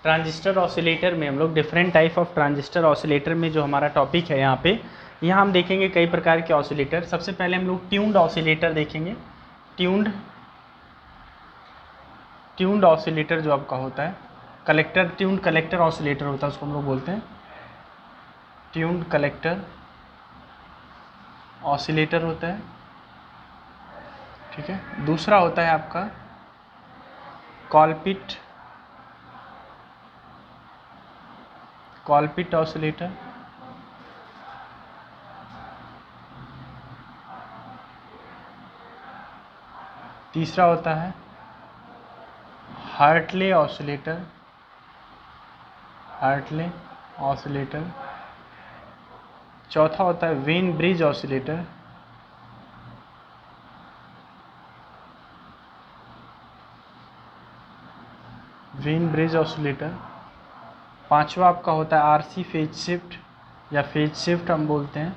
Transistor oscillator में हम लोग different type of transistor oscillator में जो हमारा टॉपिक है यहाँ हम देखेंगे कई प्रकार के ऑसिलेटर। सबसे पहले हम लोग ट्यून्ड ऑसिलेटर देखेंगे। ट्यून्ड ऑसिलेटर जो आपका होता है ट्यून्ड कलेक्टर ऑसिलेटर होता है, उसको हम लोग बोलते हैं ट्यून्ड कलेक्टर ऑसिलेटर होता है, ठीक है। दूसरा होता है आपका कॉलपिट ऑसिलेटर। तीसरा होता है हार्टले ऑसिलेटर। चौथा होता है वेन ब्रिज ऑसिलेटर। पांचवा आपका होता है आरसी फेज शिफ्ट या फेज शिफ्ट हम बोलते हैं,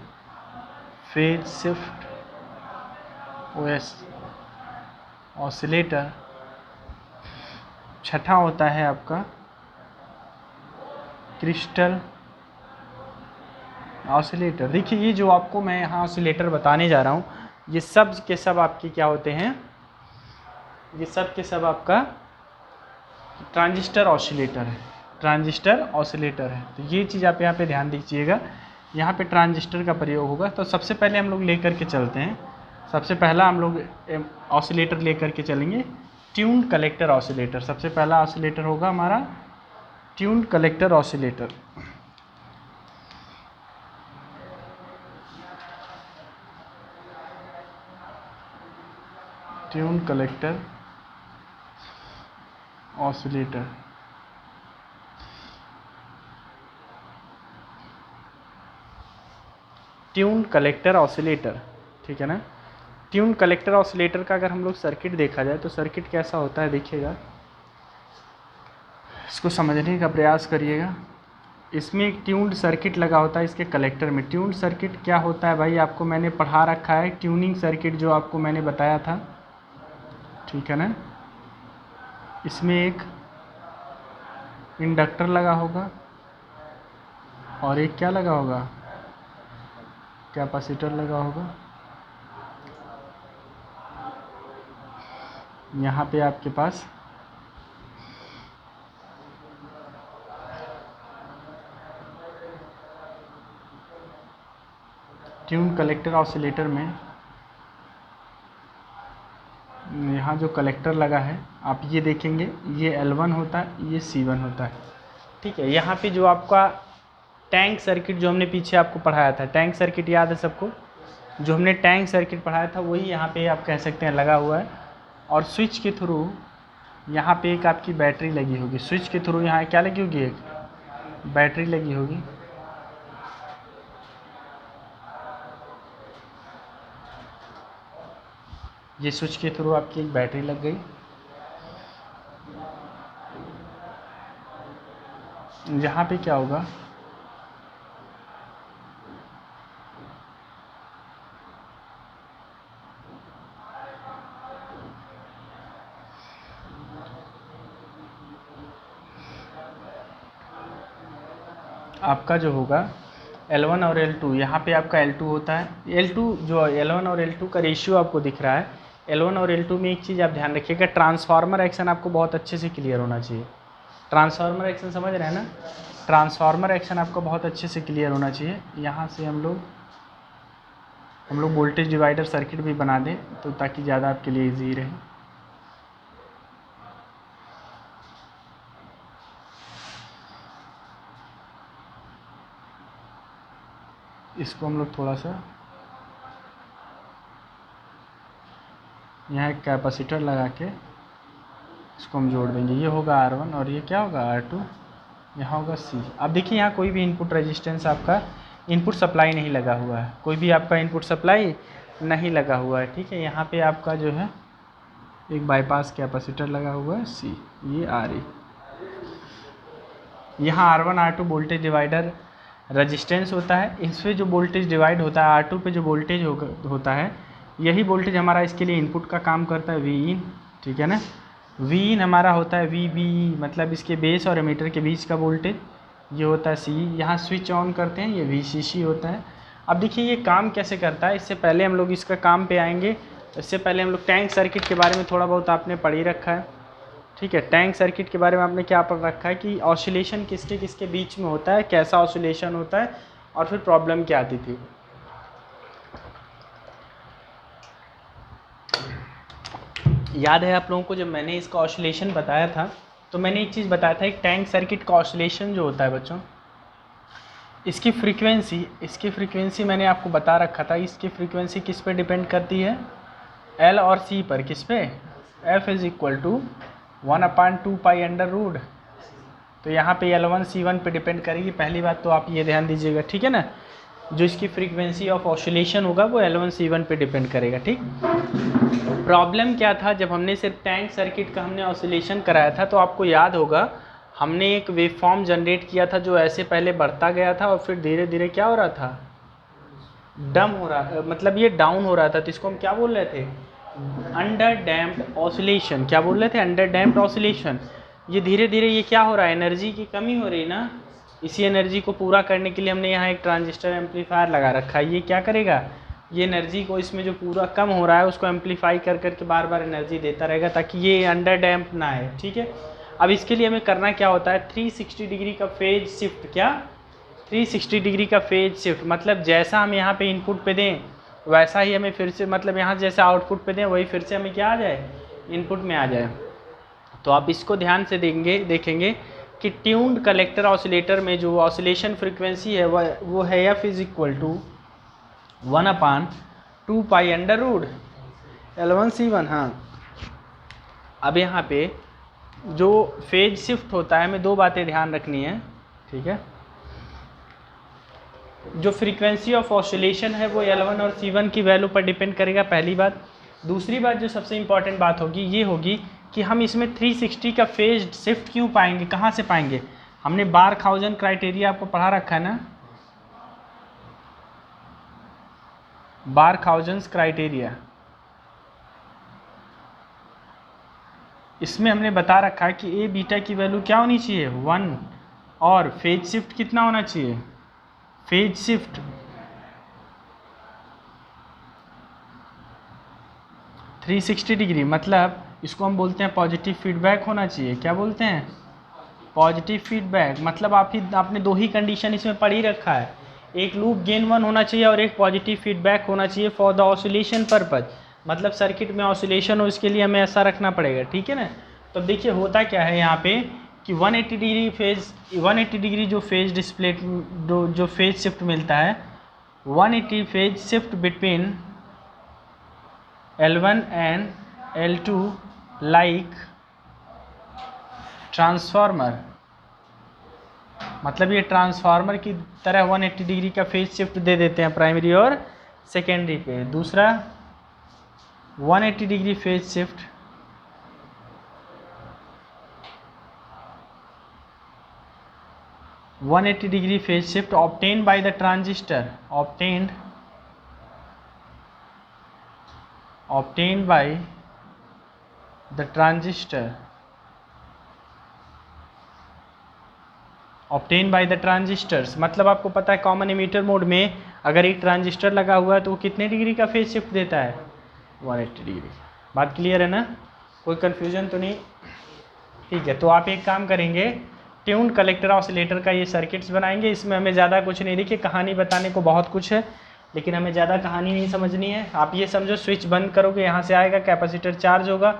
फेज शिफ्ट ओएस ऑसिलेटर। छठा होता है आपका क्रिस्टल ऑसिलेटर। देखिए ये जो आपको मैं यहाँ ऑसिलेटर बताने जा रहा हूँ ये सब के सब आपके क्या होते हैं, ये सब के सब आपका ट्रांजिस्टर ऑसिलेटर है। तो ये चीज़ आप यहाँ पे ध्यान दीजिएगा, यहाँ पे ट्रांजिस्टर का प्रयोग होगा। तो सबसे पहले हम लोग लेकर के चलते हैं, सबसे पहला हम लोग ऑसिलेटर लेकर के चलेंगे ट्यून्ड कलेक्टर ऑसिलेटर। सबसे पहला ऑसिलेटर होगा हमारा tuned collector oscillator. Tuned collector oscillator. Tuned collector oscillator, ठीक है ना। ट्यून्ड कलेक्टर ऑसिलेटर का अगर हम लोग सर्किट देखा जाए तो सर्किट कैसा होता है देखिएगा, इसको समझने का प्रयास करिएगा। इसमें एक ट्यून्ड सर्किट लगा होता है इसके कलेक्टर में। ट्यून्ड सर्किट क्या होता है भाई, आपको मैंने पढ़ा रखा है ट्यूनिंग सर्किट जो आपको मैंने बताया था, ठीक है ना। इसमें एक इंडक्टर लगा होगा और एक क्या लगा होगा, कैपेसिटर लगा होगा। यहाँ पे आपके पास ट्यून्ड कलेक्टर ऑसिलेटर में यहाँ जो कलेक्टर लगा है आप ये देखेंगे, ये L1 होता है, ये C1 होता है, ठीक है। यहाँ पे जो आपका टैंक सर्किट जो हमने पीछे आपको पढ़ाया था, टैंक सर्किट याद है सबको, जो हमने टैंक सर्किट पढ़ाया था वही यहाँ पे आप कह सकते हैं लगा हुआ है। और स्विच के थ्रू यहाँ पे एक आपकी बैटरी लगी होगी, स्विच के थ्रू यहाँ क्या लगी होगी, एक बैटरी लगी होगी। ये स्विच के थ्रू आपकी एक बैटरी लग गई। यहाँ पे क्या होगा, आपका जो होगा L1 और L2, यहाँ पे आपका L2 होता है। L2 जो L1 और L2 का रेशियो आपको दिख रहा है, L1 और L2 में एक चीज़ आप ध्यान रखिएगा, ट्रांसफार्मर एक्शन आपको बहुत अच्छे से क्लियर होना चाहिए। ट्रांसफार्मर एक्शन समझ रहे हैं ना, ट्रांसफार्मर एक्शन आपको बहुत अच्छे से क्लियर होना चाहिए। यहाँ से हम लोग वोल्टेज डिवाइडर सर्किट भी बना दें तो ताकि ज़्यादा आपके लिए ईजी रहे। इसको हम लोग थोड़ा सा यहाँ एक कैपेसिटर लगा के इसको हम जोड़ देंगे, ये होगा R1 और ये क्या होगा R2, यहाँ होगा C। अब देखिए यहाँ कोई भी इनपुट रेजिस्टेंस आपका इनपुट सप्लाई नहीं लगा हुआ है, कोई भी आपका इनपुट सप्लाई नहीं लगा हुआ है, ठीक है। यहाँ पे आपका जो है एक बाईपास कैपेसिटर लगा हुआ है C, ये RE। यहाँ R1 R2 voltage divider resistance होता है, इस पर जो वोल्टेज डिवाइड होता है R2 पे जो वोल्टेज होता है, यही वोल्टेज हमारा इसके लिए इनपुट का काम करता है Vin, ठीक है ना। वी इन हमारा होता है वी बी, मतलब इसके बेस और एमीटर के बीच का वोल्टेज, ये होता है सी। यहाँ स्विच ऑन करते हैं, ये वी सी सी होता है। अब देखिए ये काम कैसे करता है, इससे पहले हम लोग इसका काम पे आएंगे। इससे पहले हम लोग टैंक सर्किट के बारे में थोड़ा बहुत आपने पढ़ ही रखा है, ठीक है। टैंक सर्किट के बारे में आपने क्या पढ़ रखा है कि ऑसिलेशन किसके किसके बीच में होता है, कैसा ऑसिलेशन होता है, और फिर प्रॉब्लम क्या आती थी। याद है आप लोगों को जब मैंने इसका ऑसिलेशन बताया था तो मैंने एक चीज़ बताया था, एक टैंक सर्किट का ऑसिलेशन जो होता है बच्चों, इसकी फ्रीक्वेंसी मैंने आपको बता रखा था। इसकी फ्रीक्वेंसी किस पे डिपेंड करती है, एल और सी पर। किस पे, F is equal to 1/2 pi under root. तो यहाँ पे L1 C1 पे डिपेंड करेगी। पहली बात तो आप ये ध्यान दीजिएगा, ठीक है ना। जो इसकी फ्रीक्वेंसी ऑफ ऑसिलेशन होगा वो L1 C1 पे डिपेंड करेगा, ठीक। प्रॉब्लम क्या था, जब हमने सिर्फ टैंक सर्किट का हमने ऑसिलेशन कराया था तो आपको याद होगा हमने एक वेव फॉर्म जनरेट किया था जो ऐसे पहले बढ़ता गया था और फिर धीरे धीरे क्या हो रहा था, डम हो रहा, मतलब ये डाउन हो रहा था। तो इसको हम क्या बोल रहे थे, अंडर डैम्प्ड ऑसिलेशन। क्या बोल रहे थे, अंडर डैम्प्ड ऑसिलेशन। ये धीरे धीरे ये क्या हो रहा है, एनर्जी की कमी हो रही ना। इसी एनर्जी को पूरा करने के लिए हमने यहाँ एक ट्रांजिस्टर एम्पलीफायर लगा रखा है। ये क्या करेगा, ये एनर्जी को इसमें जो पूरा कम हो रहा है उसको एम्पलीफाई कर करके बार बार एनर्जी देता रहेगा ताकि ये अंडर डैम्प ना है, ठीक है। अब इसके लिए हमें करना क्या होता है, 360 डिग्री का फेज शिफ्ट। क्या, 360 डिग्री का फेज शिफ्ट, मतलब जैसा हम यहाँ पे इनपुट पे दें वैसा ही हमें फिर से, मतलब यहाँ जैसे आउटपुट पे दें वही फिर से हमें क्या आ जाए, इनपुट में आ जाए। तो आप इसको ध्यान से देखेंगे कि ट्यून्ड कलेक्टर ऑसिलेटर में जो ऑसिलेशन फ्रीक्वेंसी है वो है F is equal to 1/2 pi under root L1 C1। हाँ, अब यहाँ पे जो फेज शिफ्ट होता है हमें दो बातें ध्यान रखनी है, ठीक है। जो फ्रीक्वेंसी ऑफ ऑसिलेशन है वो L1 और C1 की वैल्यू पर डिपेंड करेगा, पहली बात। दूसरी बात जो सबसे इम्पॉर्टेंट बात होगी ये होगी कि हम इसमें 360 का फेज शिफ्ट क्यों पाएंगे, कहाँ से पाएंगे। हमने बारखाउज़न क्राइटेरिया आपको पढ़ा रखा है ना, बारखाउज़न्स क्राइटेरिया। इसमें हमने बता रखा है कि ए बीटा की वैल्यू क्या होनी चाहिए, 1, और फेज शिफ्ट कितना होना चाहिए, फेज शिफ्ट 360 डिग्री, मतलब इसको हम बोलते हैं पॉजिटिव फीडबैक होना चाहिए। क्या बोलते हैं, पॉजिटिव फीडबैक। मतलब आपने दो ही कंडीशन इसमें पढ़ ही रखा है, एक लूप गेन 1 होना चाहिए और एक पॉजिटिव फीडबैक होना चाहिए फॉर द ऑसिलेशन पर्पज। मतलब सर्किट में ऑसिलेशन हो इसके लिए हमें ऐसा रखना पड़ेगा, ठीक है ना। तो देखिए होता क्या है यहाँ पे कि 180 डिग्री जो फेज डिस्प्ले जो फेज शिफ्ट मिलता है, 180 phase shift between L1 and L2 like transformer. मतलब ये ट्रांसफार्मर की तरह 180 डिग्री का फेज शिफ्ट दे देते हैं प्राइमरी और सेकेंडरी पे। दूसरा 180 degree phase shift obtained by the transistor, obtained by the transistors। मतलब आपको पता है कॉमन एमीटर मोड में अगर एक ट्रांजिस्टर लगा हुआ है तो वो कितने डिग्री का फेज शिफ्ट देता है, 180 डिग्री। बात क्लियर है ना, कोई कन्फ्यूजन तो नहीं, ठीक है। तो आप एक काम करेंगे, ट्यून्ड कलेक्टर ऑसिलेटर का ये सर्किट्स बनाएंगे। इसमें हमें ज़्यादा कुछ नहीं, देखिए कहानी बताने को बहुत कुछ है लेकिन हमें ज़्यादा कहानी नहीं समझनी है। आप ये समझो, स्विच बंद करोगे, यहाँ से आएगा, कैपेसिटर चार्ज होगा,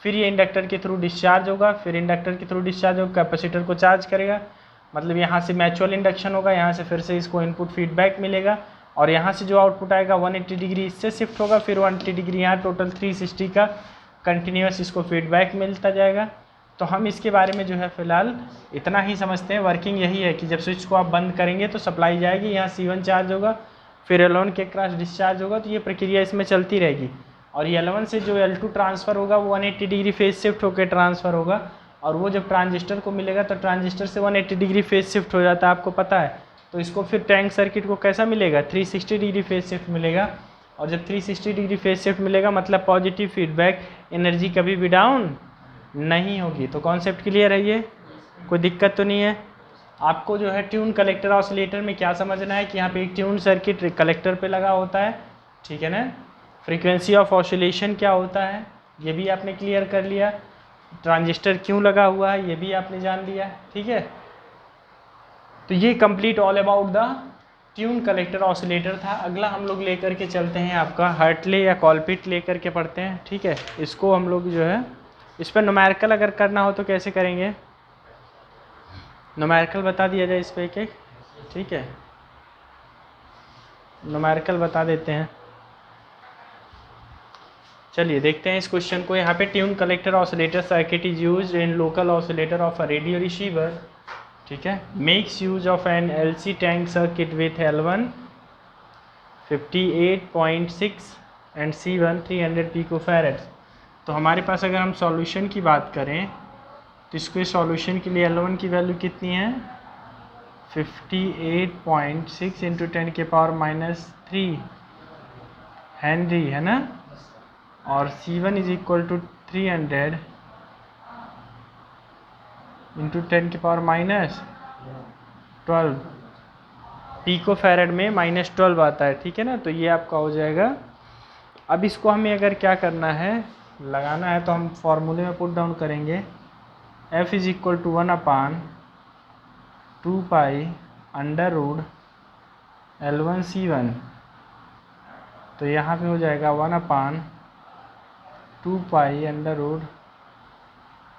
फिर ये इंडक्टर के थ्रू डिस्चार्ज होगा, फिर इंडक्टर के थ्रू डिस्चार्ज होगा, कैपेसिटर को चार्ज करेगा। मतलब यहाँ से म्यूचुअल इंडक्शन होगा, यहाँ से फिर से इसको इनपुट फीडबैक मिलेगा और यहाँ से जो आउटपुट आएगा 180 डिग्री इससे शिफ्ट होगा, फिर 180 डिग्री यहाँ, टोटल 360 का कंटिन्यूस इसको फीडबैक मिलता जाएगा। तो हम इसके बारे में जो है फ़िलहाल इतना ही समझते हैं। वर्किंग यही है कि जब स्विच को आप बंद करेंगे तो सप्लाई जाएगी, यहाँ C1 चार्ज होगा, फिर L1 के क्रॉस डिस्चार्ज होगा। तो ये प्रक्रिया इसमें चलती रहेगी और ये L1 से जो L2 ट्रांसफ़र होगा वो 180 डिग्री फेज शिफ्ट होकर ट्रांसफ़र होगा और वो जब ट्रांजिस्टर को मिलेगा तो ट्रांजिस्टर से 180 डिग्री फेज शिफ्ट हो जाता है, आपको पता है। तो इसको फिर टैंक सर्किट को कैसा मिलेगा, 360 डिग्री फेज शिफ्ट मिलेगा। और जब 360 डिग्री फेज शिफ्ट मिलेगा मतलब पॉजिटिव फीडबैक, एनर्जी कभी भी डाउन नहीं होगी। तो कॉन्सेप्ट क्लियर है, ये कोई दिक्कत तो नहीं है। आपको जो है ट्यून कलेक्टर ऑसिलेटर में क्या समझना है कि यहाँ पे एक ट्यून सर्किट कलेक्टर पे लगा होता है, ठीक है ना। फ्रीक्वेंसी ऑफ ऑसिलेशन क्या होता है ये भी आपने क्लियर कर लिया, ट्रांजिस्टर क्यों लगा हुआ है ये भी आपने जान लिया, ठीक है। तो ये complete all about the tune collector oscillator था। अगला हम लोग लेकर के चलते हैं आपका हार्टले या कॉलपिट लेकर के पढ़ते हैं, ठीक है। इसको हम लोग जो है इस पर न्यूमेरिकल अगर करना हो तो कैसे करेंगे, न्यूमेरिकल बता दिया जाए इस पर एक एक, ठीक है। न्यूमेरिकल बता देते हैं। चलिए देखते हैं इस क्वेश्चन को। यहाँ पे tune collector oscillator circuit is used in local oscillator of a radio receiver, ठीक है। Makes use of an LC tank circuit with L1 58.6 and C1 300 picofarad. तो हमारे पास अगर हम सॉल्यूशन की बात करें तो इसको सॉल्यूशन के लिए L1 की वैल्यू कितनी है 58.6 इंटू 10⁻³ हेनरी, है ना। और C1 is equal to 300 into 10⁻12 picofarad में -12 आता है, ठीक है ना। तो ये आपका हो जाएगा। अब इसको हमें अगर क्या करना है, लगाना है, तो हम फॉर्मूले में पुट डाउन करेंगे F is equal to 1/2π L1C1। तो यहाँ पे हो जाएगा 1/2π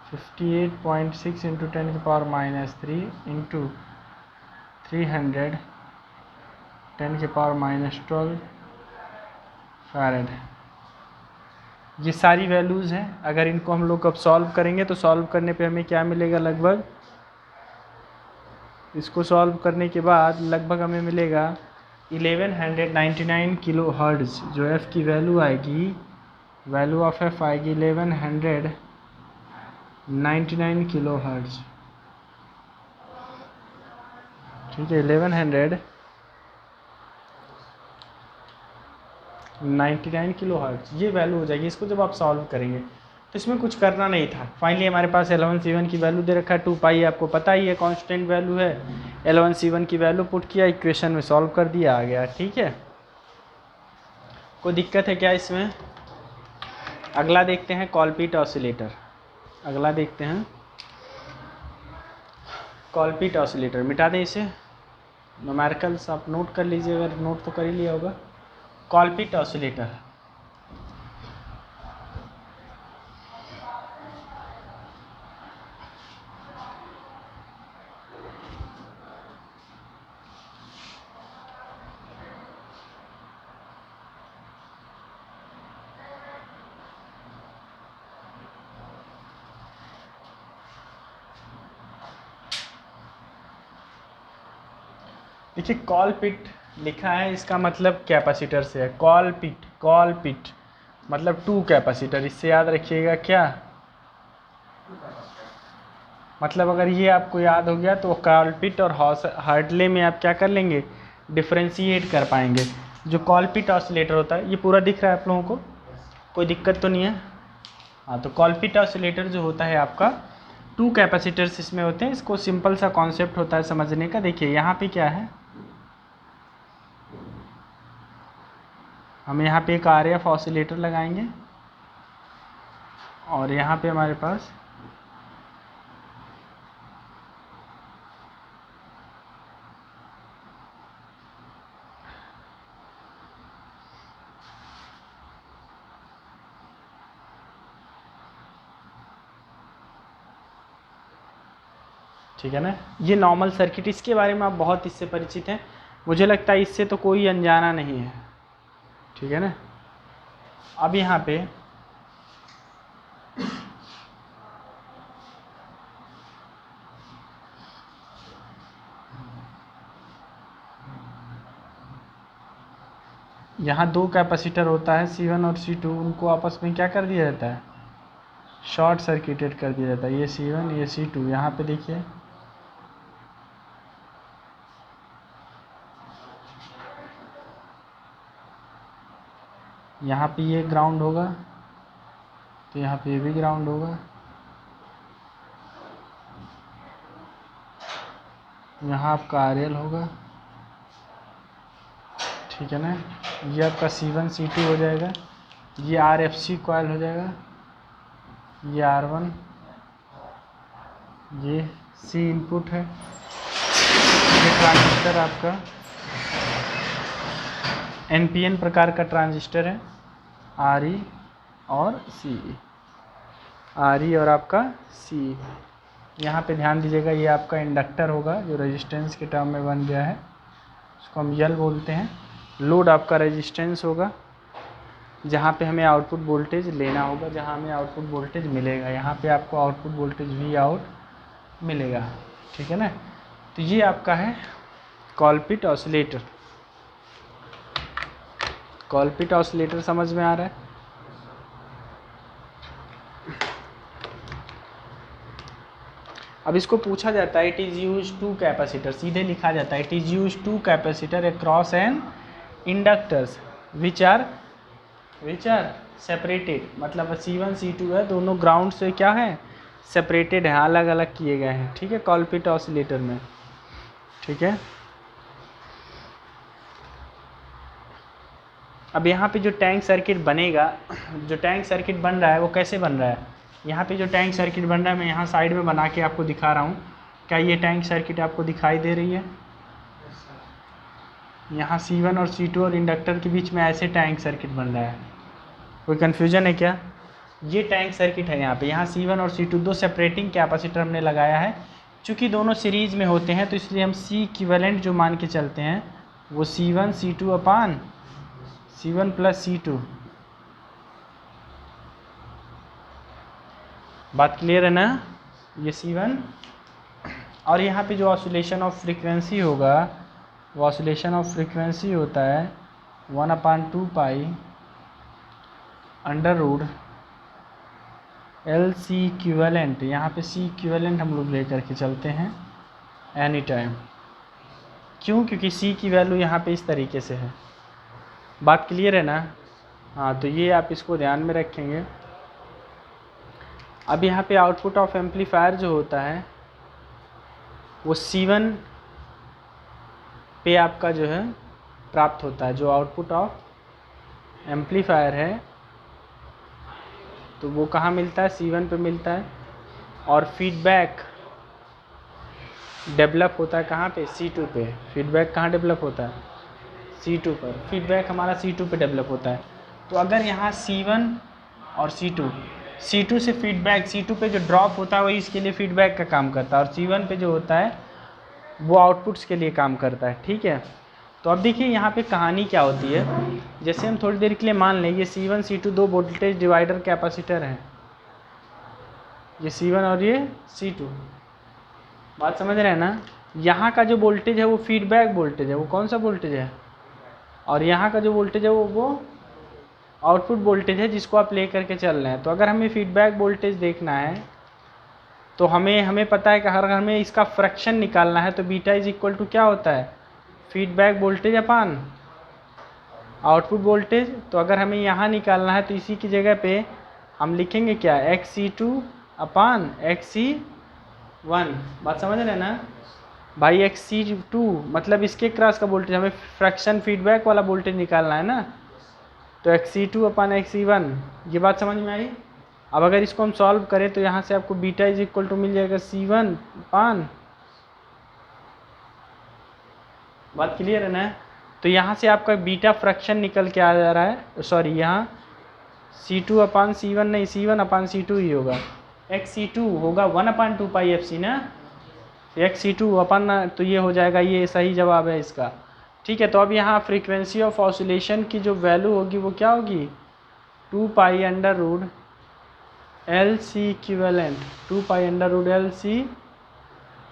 58.6 इंटू 10⁻³ इंटू 300 10⁻12 फैरड। ये सारी वैल्यूज़ हैं। अगर इनको हम लोग अब सॉल्व करेंगे तो सॉल्व करने पे हमें क्या मिलेगा, लगभग इसको सॉल्व करने के बाद लगभग हमें मिलेगा 1199 किलो हर्ट्ज़। जो एफ़ की वैल्यू आएगी, वैल्यू ऑफ एफ़ आएगी 1199 किलो हर्ट्ज़, ठीक है। 1199 किलो हर्ट्ज़ ये वैल्यू हो जाएगी। इसको जब आप सॉल्व करेंगे तो इसमें कुछ करना नहीं था। फाइनली हमारे पास L1C1 की वैल्यू दे रखा है 2π, आपको पता ही है कांस्टेंट वैल्यू है। L1C1 की वैल्यू पुट किया, इक्वेशन में सॉल्व कर दिया, आ गया, ठीक है। कोई दिक्कत है क्या इसमें। अगला देखते हैं कॉलपिट ऑसिलेटर। अगला देखते हैं कॉलपिट ऑसिलेटर। मिटा दें इसे, न्यूमेरिकल्स आप नोट कर लीजिए, अगर नोट तो कर ही लिया होगा। कॉलपिट ऑसिलेटर, देखिए कॉलपिट लिखा है, इसका मतलब कैपेसिटर से है। कॉलपिट, कॉलपिट मतलब 2 कैपेसिटर। इससे याद रखिएगा क्या, मतलब अगर ये आपको याद हो गया तो कॉलपिट और हार्टले में आप क्या कर लेंगे, डिफ्रेंशिएट कर पाएंगे। जो कॉलपिट ऑसिलेटर होता है, ये पूरा दिख रहा है आप लोगों को, कोई दिक्कत तो नहीं है। हाँ, तो कॉलपिट ऑसिलेटर जो होता है आपका 2 कैपेसिटर्स इसमें होते हैं। इसको सिंपल सा कॉन्सेप्ट होता है समझने का। देखिए यहाँ पे क्या है, हम यहाँ पे एक RF ऑसिलेटर लगाएंगे और यहाँ पे हमारे पास ठीक है ना, ये नॉर्मल सर्किट। इसके बारे में आप बहुत इससे परिचित हैं, मुझे लगता है इससे तो कोई अनजाना नहीं है, ठीक है ना। अब यहाँ पे यहाँ 2 कैपेसिटर होता है C1 और C2, उनको आपस में क्या कर दिया जाता है, शॉर्ट सर्किटेड कर दिया जाता है। ये C1 ये C2। यहाँ पे देखिए यहाँ पे ये ग्राउंड होगा, तो यहाँ पे ये भी ग्राउंड होगा, यहाँ आपका RL होगा, ठीक है ना। ये आपका C1 C2 हो जाएगा, ये RFC कॉइल हो जाएगा, ये R1, ये C इनपुट है, ये ट्रांजिस्टर आपका NPN प्रकार का ट्रांजिस्टर है, RE और CE, RE और आपका CE। यहाँ पे ध्यान दीजिएगा, ये आपका इंडक्टर होगा जो रेजिस्टेंस के टर्म में बन गया है, उसको हम L बोलते हैं। लोड आपका रेजिस्टेंस होगा, जहाँ पे हमें आउटपुट वोल्टेज लेना होगा, जहाँ हमें आउटपुट वोल्टेज मिलेगा, यहाँ पे आपको आउटपुट वोल्टेज V आउट मिलेगा, ठीक है ना। तो ये आपका है कॉलपिट ऑसिलेटर। कॉलपिट ऑसिलेटर समझ में आ रहा है। अब इसको पूछा जाता है, it is use to capacitor, सीधे लिखा जाता है it is use to capacitor across an inductors which are separated, मतलब C1 C2 है, दोनों ग्राउंड से क्या है, सेपरेटेड है, अलग अलग किए गए हैं, ठीक है, कॉलपिट ऑसिलेटर में, ठीक है। अब यहाँ पे जो टैंक सर्किट बनेगा, जो टैंक सर्किट बन रहा है वो कैसे बन रहा है, यहाँ पे जो टैंक सर्किट बन रहा है मैं यहाँ साइड में बना के आपको दिखा रहा हूँ। क्या ये टैंक सर्किट आपको दिखाई दे रही है? यहाँ C1 और C2 और इंडक्टर के बीच में ऐसे टैंक सर्किट बन रहा है, कोई कन्फ्यूजन है क्या? ये टैंक सर्किट है, यहाँ C1 और C2 दो सेपरेटिंग कैपेसिटर हमने लगाया है। चूँकि दोनों सीरीज़ में होते हैं तो इसलिए हम C इक्विवेलेंट जो मान के चलते हैं वो C1 C2 अपान C1 प्लस C2। बात क्लियर है ना? ये C1 और यहाँ पे जो ऑसिलेशन ऑफ फ्रीक्वेंसी होगा वो ऑसिलेशन ऑफ फ्रीक्वेंसी होता है 1/2 pi under root LC equivalent. यहाँ पे C इक्विवेलेंट हम लोग लेकर के चलते हैं एनी टाइम। क्यों? क्योंकि C की वैल्यू यहाँ पे इस तरीके से है। बात क्लियर है ना? हाँ, तो ये आप इसको ध्यान में रखेंगे। अब यहाँ पे आउटपुट ऑफ एम्पलीफायर जो होता है वो C1 पे आपका जो है प्राप्त होता है। जो आउटपुट ऑफ एम्पलीफायर है तो वो कहाँ मिलता है? C1 पे मिलता है। और फीडबैक डेवलप होता है कहाँ पे? C2 पे। फीडबैक कहाँ डेवलप होता है? C2 पर। फीडबैक हमारा C2 पे डेवलप होता है। तो अगर यहाँ C1 और C2 से फीडबैक, C2 पे जो ड्रॉप होता है वही इसके लिए फीडबैक का काम करता है, और C1 पे जो होता है वो आउटपुट्स के लिए काम करता है, ठीक है। तो अब देखिए यहाँ पे कहानी क्या होती है। जैसे हम थोड़ी देर के लिए मान लें ये C1 C2 दो वोल्टेज डिवाइडर कैपेसिटर हैं, ये C1 और ये C2। बात समझ रहे हैं ना? यहाँ का जो वोल्टेज है वो फीडबैक वोल्टेज है, वो कौन सा वोल्टेज है, और यहाँ का जो वोल्टेज है वो आउटपुट वोल्टेज है जिसको आप ले करके चल रहे हैं। तो अगर हमें फीडबैक वोल्टेज देखना है तो हमें पता है कि हमें इसका फ्रैक्शन निकालना है। तो बीटा इज इक्वल टू क्या होता है? फीडबैक वोल्टेज अपान आउटपुट वोल्टेज। तो अगर हमें यहाँ निकालना है तो इसी की जगह पे हम लिखेंगे क्या? XC2 अपान XC1। बात समझ रहे हैं ना भाई? XC2 मतलब इसके क्रॉस का वोल्टेज, हमें फ्रैक्शन फीडबैक वाला वोल्टेज निकालना है ना, तो XC2 अपान XC1। ये बात समझ में आई? अब अगर इसको हम सॉल्व करें तो यहाँ से आपको बीटा इज इक्वल टू मिल जाएगा C1 अपान, बात क्लियर है ना? तो यहाँ से आपका बीटा फ्रैक्शन निकल के आ जा रहा है, सॉरी यहाँ C2 अपान C1 नहीं, C1 अपान C2 ही होगा। XC2 होगा 1/2 पाई FC ना, XC2 अपान, तो ये हो जाएगा, ये सही जवाब है इसका, ठीक है। तो अब यहाँ फ्रीक्वेंसी ऑफ ऑसिलेशन की जो वैल्यू होगी वो क्या होगी? 2 pi under root LC equivalent, 2 pi under root LC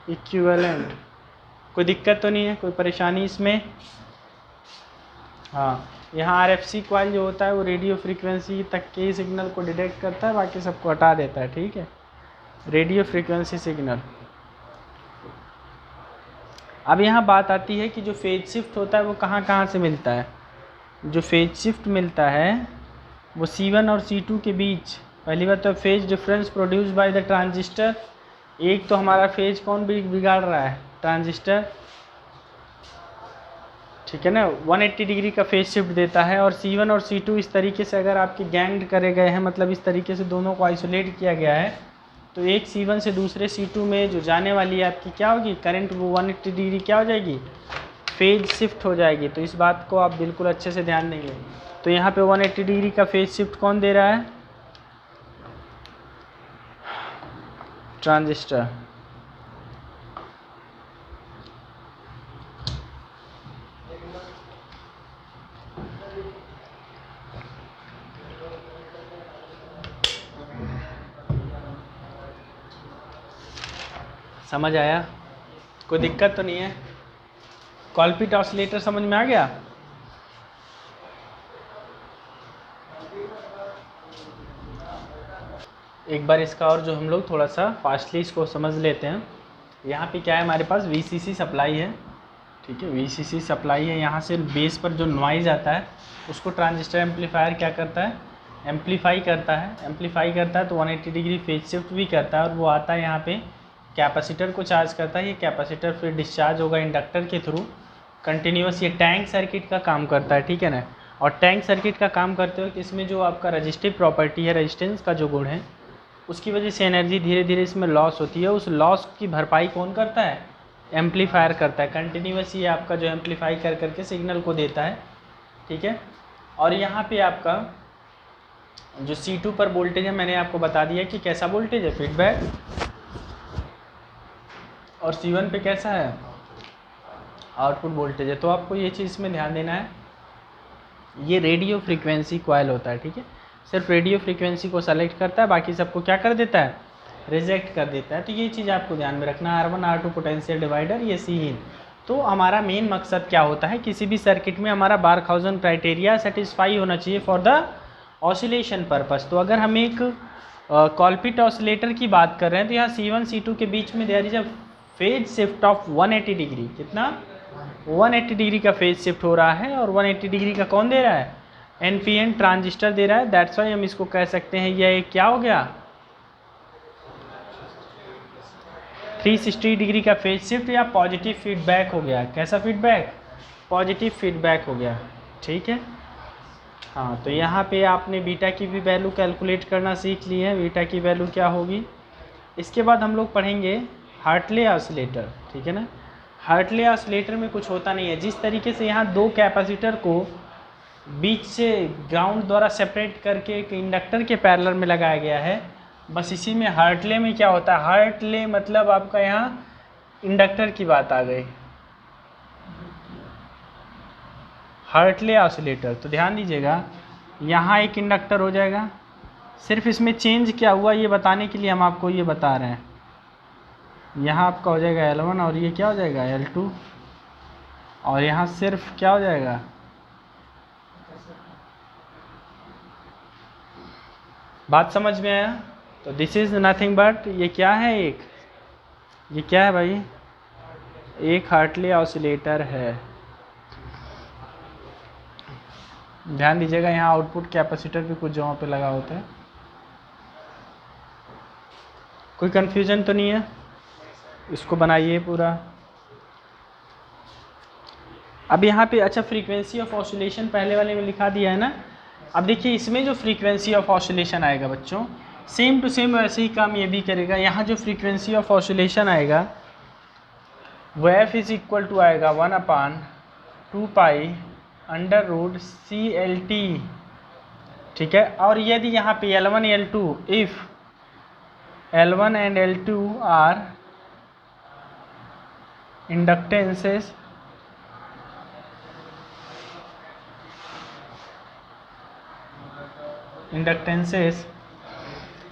equivalent. कोई दिक्कत तो नहीं है, कोई परेशानी इसमें? हाँ, यहाँ RFC कॉइल जो होता है वो रेडियो फ्रीक्वेंसी तक के सिग्नल को डिटेक्ट करता है, बाकी सबको हटा देता है, ठीक है, रेडियो फ्रीक्वेंसी सिग्नल। अब यहाँ बात आती है कि जो फेज शिफ्ट होता है वो कहाँ कहाँ से मिलता है। जो फेज शिफ्ट मिलता है वो C1 और C2 के बीच। पहली बात तो phase difference produce by the transistor. एक तो हमारा फेज कौन बिगाड़ रहा है? ट्रांजिस्टर, ठीक है ना, 180 डिग्री का फेज शिफ्ट देता है। और C1 और C2 इस तरीके से अगर आपके गैंग्ड करे गए हैं, मतलब इस तरीके से दोनों को आइसोलेट किया गया है, तो एक C1 से दूसरे C2 में जो जाने वाली है आपकी क्या होगी, करंट, वो 180 डिग्री क्या हो जाएगी, फेज शिफ्ट हो जाएगी। तो इस बात को आप बिल्कुल अच्छे से ध्यान देंगे। तो यहाँ पे 180 डिग्री का फेज शिफ्ट कौन दे रहा है, ट्रांजिस्टर। समझ आया, कोई दिक्कत तो नहीं है? कॉलपिट ऑसिलेटर समझ में आ गया? एक बार इसका और जो हम लोग थोड़ा सा फास्टली इसको समझ लेते हैं। यहाँ पे क्या है, हमारे पास VCC सप्लाई है, ठीक है, VCC सप्लाई है। यहाँ से बेस पर जो नॉइज़ आता है उसको ट्रांजिस्टर एम्पलीफायर क्या करता है, एम्पलीफाई करता है तो 180 डिग्री फेज शिफ्ट भी करता है। और वो आता है यहाँ पे कैपेसिटर को चार्ज करता है। ये कैपेसिटर फिर डिस्चार्ज होगा इंडक्टर के थ्रू कंटिन्यूस। ये टैंक सर्किट का काम करता है, ठीक है ना। और टैंक सर्किट का काम करते हुए इसमें जो आपका रजिस्टिव प्रॉपर्टी है, रेजिस्टेंस का जो गुण है, उसकी वजह से एनर्जी धीरे धीरे इसमें लॉस होती है। उस लॉस की भरपाई कौन करता है, एम्पलीफायर करता है। कंटिन्यूस ये आपका जो एम्पलीफाई कर करके सिग्नल को देता है, ठीक है। और यहाँ पे आपका जो C2 पर वोल्टेज है, मैंने आपको बता दिया कि कैसा वोल्टेज है, फीडबैक। और C1 पे कैसा है, आउटपुट वोल्टेज है। तो आपको ये चीज़ में ध्यान देना है, ये रेडियो फ्रीक्वेंसी कॉइल होता है, ठीक है। सिर्फ रेडियो फ्रीक्वेंसी को सेलेक्ट करता है, बाकी सबको क्या कर देता है, रिजेक्ट कर देता है। तो ये चीज़ आपको ध्यान में रखना, R1 R2 पोटेंशियल डिवाइडर, ये Cin। तो हमारा मेन मकसद क्या होता है, किसी भी सर्किट में हमारा बारखाउजन क्राइटेरिया सेटिस्फाई होना चाहिए फॉर द ऑसिलेशन पर्पस। तो अगर हम एक कॉलपिट ऑसिलेटर की बात कर रहे हैं, तो यहाँ C1 C2 के बीच में there is a phase shift of 180 degree. कितना, 180 डिग्री का फेज शिफ्ट हो रहा है। और 180 डिग्री का कौन दे रहा है, NPN ट्रांजिस्टर दे रहा है। दैट्स वाई हम इसको कह सकते हैं यह एक क्या हो गया, 360 डिग्री का फेज शिफ्ट या पॉजिटिव फीडबैक हो गया। कैसा फीडबैक, पॉजिटिव फीडबैक हो गया, ठीक है। हाँ, तो यहाँ पे आपने बीटा की भी वैल्यू कैलकुलेट करना सीख ली है, बीटा की वैल्यू क्या होगी। इसके बाद हम लोग पढ़ेंगे हार्टले ऑसिलेटर, ठीक है ना। हार्टले ऑसिलेटर में कुछ होता नहीं है। जिस तरीके से यहाँ दो कैपेसिटर को बीच से ग्राउंड द्वारा सेपरेट करके एक इंडक्टर के पैरेलल में लगाया गया है, बस इसी में हार्टले में क्या होता है, हार्टले मतलब आपका यहाँ इंडक्टर की बात आ गई, हार्टले ऑसिलेटर। तो ध्यान दीजिएगा, यहाँ एक इंडक्टर हो जाएगा। सिर्फ इसमें चेंज क्या हुआ ये बताने के लिए हम आपको ये बता रहे हैं। यहाँ आपका हो जाएगा L1 और ये क्या हो जाएगा L2। और यहाँ सिर्फ क्या हो जाएगा, बात समझ में आया। तो दिस इज़ नथिंग बट, ये क्या है, एक, ये क्या है भाई, एक हार्टले ऑसिलेटर है। ध्यान दीजिएगा, यहाँ आउटपुट कैपेसिटर भी कुछ जगहों पे लगा होता है। कोई कंफ्यूजन तो नहीं है, इसको बनाइए पूरा। अब यहाँ पे अच्छा फ्रीक्वेंसी ऑफ ऑसिलेशन पहले वाले में लिखा दिया है ना। अब देखिए इसमें जो फ्रीक्वेंसी ऑफ ऑसिलेशन आएगा बच्चों, सेम टू सेम वैसे ही काम ये भी करेगा। यहाँ जो फ्रीक्वेंसी ऑफ ऑसिलेशन आएगा वो f इज इक्वल टू आएगा 1/2 पाई अंडर रूट CLT, ठीक है। और यदि यहाँ पे L1 L2, if L1 and L2 are inductances,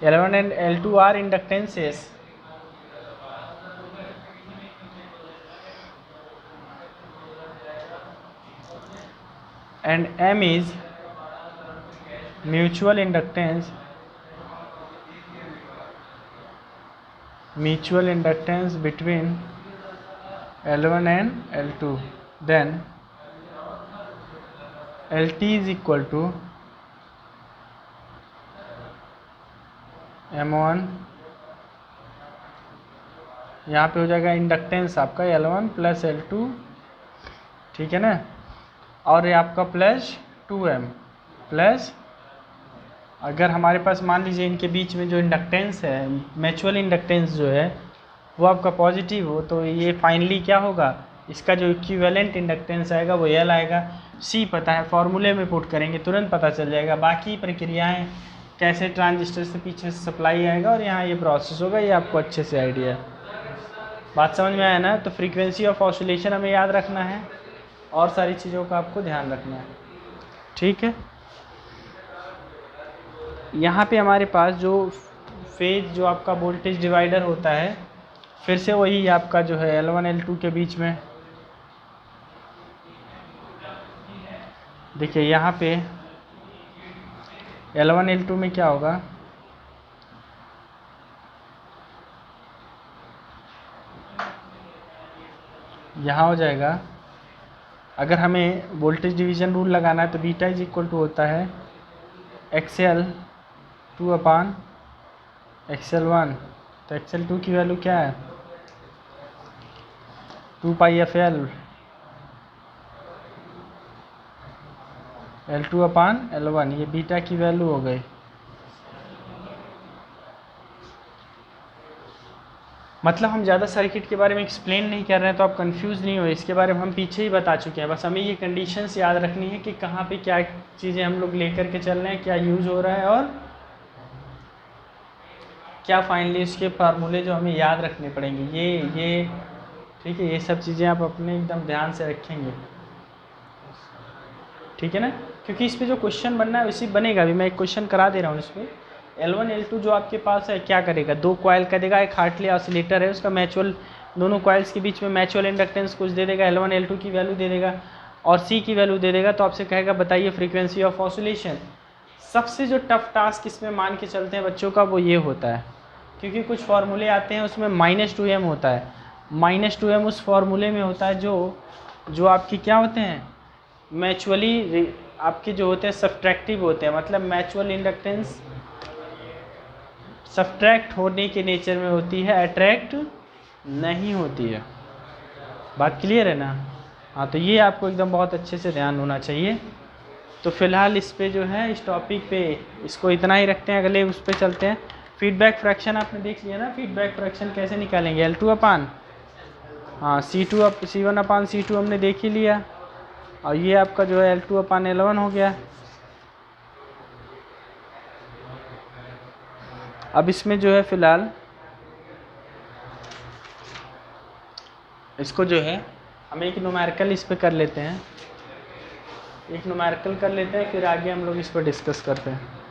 L1 and L2 are inductances and M is mutual inductance between L1 and L2, then LT is equal to M1 यहाँ पे हो जाएगा इंडक्टेंस आपका L1 प्लस L2, ठीक है ना, और ये आपका प्लस 2M प्लस, अगर हमारे पास मान लीजिए इनके बीच में जो इंडक्टेंस है, म्यूचुअल इंडक्टेंस जो है वो आपका पॉजिटिव हो, तो ये फाइनली क्या होगा, इसका जो इक्विवेलेंट इंडक्टेंस आएगा वो L आएगा। C पता है, फॉर्मूले में पुट करेंगे तुरंत पता चल जाएगा। बाकी प्रक्रियाएं कैसे ट्रांजिस्टर से पीछे सप्लाई आएगा और यहाँ ये प्रोसेस होगा, ये आपको अच्छे से आइडिया है। बात समझ में आया ना। तो फ्रीक्वेंसी ऑफ ऑसिलेशन हमें याद रखना है और सारी चीज़ों का आपको ध्यान रखना है, ठीक है। यहाँ पे हमारे पास जो फेज जो आपका वोल्टेज डिवाइडर होता है, फिर से वही आपका जो है L1 L2 के बीच में, देखिए यहाँ पे L1 L2 में क्या होगा, यहाँ हो जाएगा, अगर हमें वोल्टेज डिवीज़न रूल लगाना है तो बीटा इज इक्वल टू होता है XL2 अपान XL1। तो XL2 की वैल्यू क्या है, 2 पाई FL L2 अपान L1, ये बीटा की वैल्यू हो गई। मतलब हम ज़्यादा सर्किट के बारे में एक्सप्लेन नहीं कर रहे हैं तो आप कंफ्यूज नहीं हो, इसके बारे में हम पीछे ही बता चुके हैं। बस हमें ये कंडीशंस याद रखनी है कि कहाँ पे क्या चीज़ें हम लोग लेकर के चल रहे हैं, क्या यूज़ हो रहा है और क्या फाइनली उसके फार्मूले जो हमें याद रखने पड़ेंगे, ये ठीक है। ये सब चीज़ें आप अपने एकदम ध्यान से रखेंगे, ठीक है ना, क्योंकि इस पर जो क्वेश्चन बनना है वैसे बनेगा भी। मैं एक क्वेश्चन करा दे रहा हूँ। इसमें L1 L2 जो आपके पास है क्या करेगा, 2 कॉइल का देगा, एक हार्टली ऑसिलेटर है, उसका म्यूचुअल, दोनों कॉइल्स के बीच में म्यूचुअल इंडक्टेंस कुछ दे देगा, L1 L2 की वैल्यू दे देगा और C की वैल्यू दे देगा। तो आपसे कहेगा बताइए फ्रीक्वेंसी ऑफ ऑसिलेशन। सबसे जो टफ टास्क इसमें मान के चलते हैं बच्चों का वो ये होता है, क्योंकि कुछ फार्मूले आते हैं उसमें -2M होता है। -2M उस फार्मूले में होता है जो आपकी क्या होते हैं, म्यूचुअली आपके जो होते हैं सब्ट्रैक्टिव होते हैं, मतलब म्यूचुअल इंडक्टेंस सब्ट्रैक्ट होने के नेचर में होती है, अट्रैक्ट नहीं होती है। बात क्लियर है ना। हाँ, तो ये आपको एकदम बहुत अच्छे से ध्यान होना चाहिए। तो फिलहाल इस पे जो है, इस टॉपिक पे इसको इतना ही रखते हैं, अगले उस पे चलते हैं। फीडबैक फ्रैक्शन आपने देख लिया ना, फीडबैक फ्रैक्शन कैसे निकालेंगे, L2 अपान C1 अपान C2 हमने देख ही लिया, और ये आपका जो है L2 अपान L1 हो गया। अब इसमें जो है फ़िलहाल इसको जो है हम एक न्यूमेरिकल इस पे कर लेते हैं, एक न्यूमेरिकल कर लेते हैं, फिर आगे हम लोग इस पर डिस्कस करते हैं।